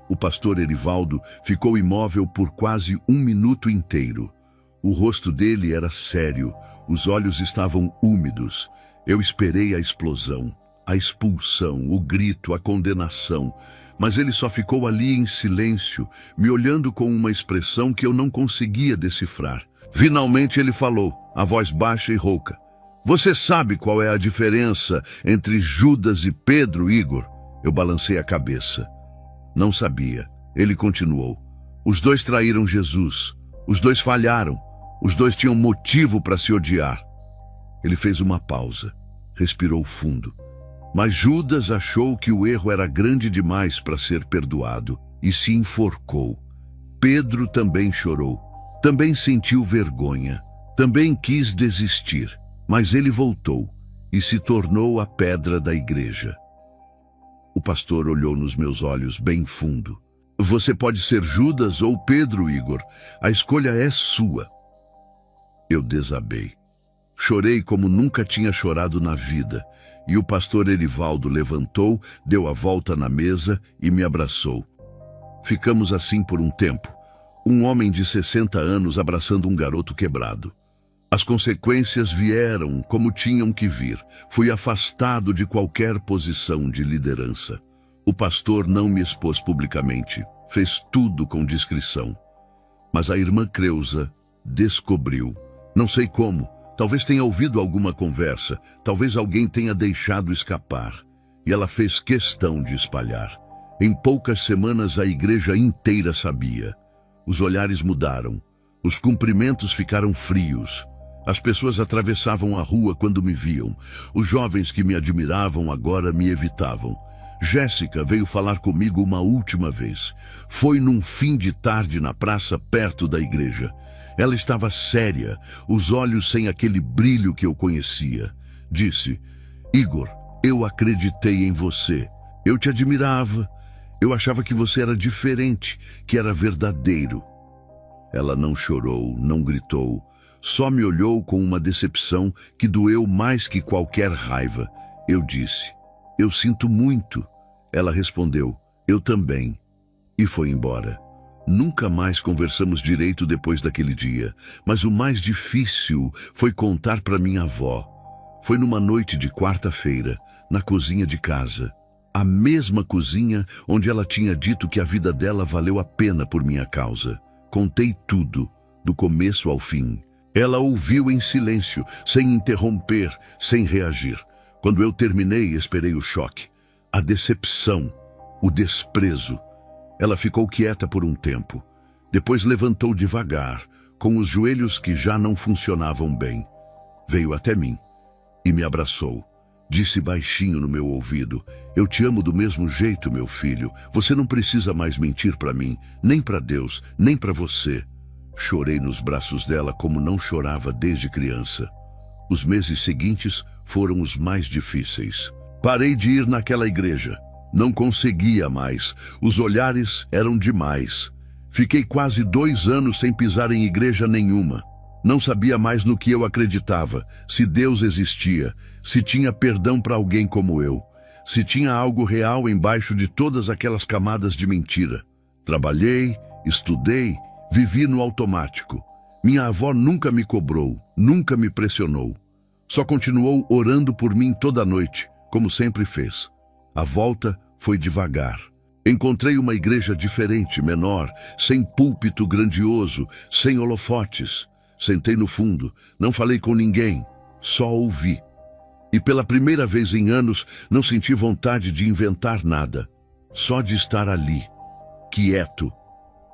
O pastor Erivaldo ficou imóvel por quase 1 minuto inteiro. O rosto dele era sério, os olhos estavam úmidos. Eu esperei a explosão. A expulsão, o grito, a condenação. Mas ele só ficou ali em silêncio, me olhando com uma expressão que eu não conseguia decifrar. Finalmente ele falou, a voz baixa e rouca: Você sabe qual é a diferença entre Judas e Pedro, Igor? Eu balancei a cabeça. Não sabia. Ele continuou. Os 2 traíram Jesus. Os 2 falharam. Os 2 tinham motivo para se odiar. Ele fez uma pausa. Respirou fundo. Mas Judas achou que o erro era grande demais para ser perdoado e se enforcou. Pedro também chorou, também sentiu vergonha, também quis desistir, mas ele voltou e se tornou a pedra da igreja. O pastor olhou nos meus olhos bem fundo. Você pode ser Judas ou Pedro, Igor. A escolha é sua. Eu desabei. Chorei como nunca tinha chorado na vida. E o pastor Erivaldo levantou, deu a volta na mesa e me abraçou. Ficamos assim por um tempo. Um homem de 60 anos abraçando um garoto quebrado. As consequências vieram como tinham que vir. Fui afastado de qualquer posição de liderança. O pastor não me expôs publicamente. Fez tudo com discrição. Mas a irmã Creuza descobriu. Não sei como. Talvez tenha ouvido alguma conversa, talvez alguém tenha deixado escapar. E ela fez questão de espalhar. Em poucas semanas a igreja inteira sabia. Os olhares mudaram. Os cumprimentos ficaram frios. As pessoas atravessavam a rua quando me viam. Os jovens que me admiravam agora me evitavam. Jéssica veio falar comigo uma última vez. Foi num fim de tarde na praça perto da igreja. Ela estava séria, os olhos sem aquele brilho que eu conhecia. Disse: Igor, eu acreditei em você. Eu te admirava. Eu achava que você era diferente, que era verdadeiro. Ela não chorou, não gritou. Só me olhou com uma decepção que doeu mais que qualquer raiva. Eu disse: eu sinto muito. Ela respondeu: eu também. E foi embora. Nunca mais conversamos direito depois daquele dia, mas o mais difícil foi contar para minha avó. Foi numa noite de quarta-feira, na cozinha de casa. A mesma cozinha onde ela tinha dito que a vida dela valeu a pena por minha causa. Contei tudo, do começo ao fim. Ela ouviu em silêncio, sem interromper, sem reagir. Quando eu terminei, esperei o choque, a decepção, o desprezo. Ela ficou quieta por um tempo. Depois levantou devagar, com os joelhos que já não funcionavam bem. Veio até mim e me abraçou. Disse baixinho no meu ouvido: eu te amo do mesmo jeito, meu filho. Você não precisa mais mentir para mim, nem para Deus, nem para você. Chorei nos braços dela como não chorava desde criança. Os meses seguintes foram os mais difíceis. Parei de ir naquela igreja. Não conseguia mais. Os olhares eram demais. Fiquei quase 2 anos sem pisar em igreja nenhuma. Não sabia mais no que eu acreditava, se Deus existia, se tinha perdão para alguém como eu, se tinha algo real embaixo de todas aquelas camadas de mentira. Trabalhei, estudei, vivi no automático. Minha avó nunca me cobrou, nunca me pressionou. Só continuou orando por mim toda noite, como sempre fez. A volta foi devagar. Encontrei uma igreja diferente, menor, sem púlpito grandioso, sem holofotes. Sentei no fundo, não falei com ninguém, só ouvi. E pela primeira vez em anos, não senti vontade de inventar nada, só de estar ali, quieto,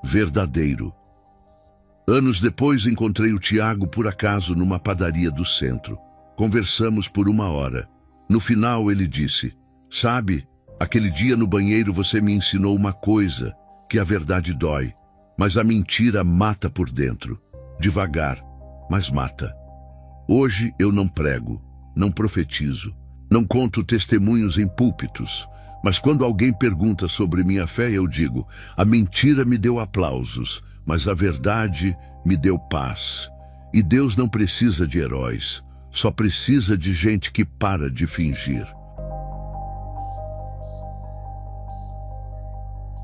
verdadeiro. Anos depois, encontrei o Tiago por acaso numa padaria do centro. Conversamos por 1 hora. No final, ele disse: sabe, aquele dia no banheiro você me ensinou uma coisa, que a verdade dói, mas a mentira mata por dentro. Devagar, mas mata. Hoje eu não prego, não profetizo, não conto testemunhos em púlpitos, mas quando alguém pergunta sobre minha fé, eu digo: a mentira me deu aplausos, mas a verdade me deu paz. E Deus não precisa de heróis, só precisa de gente que para de fingir.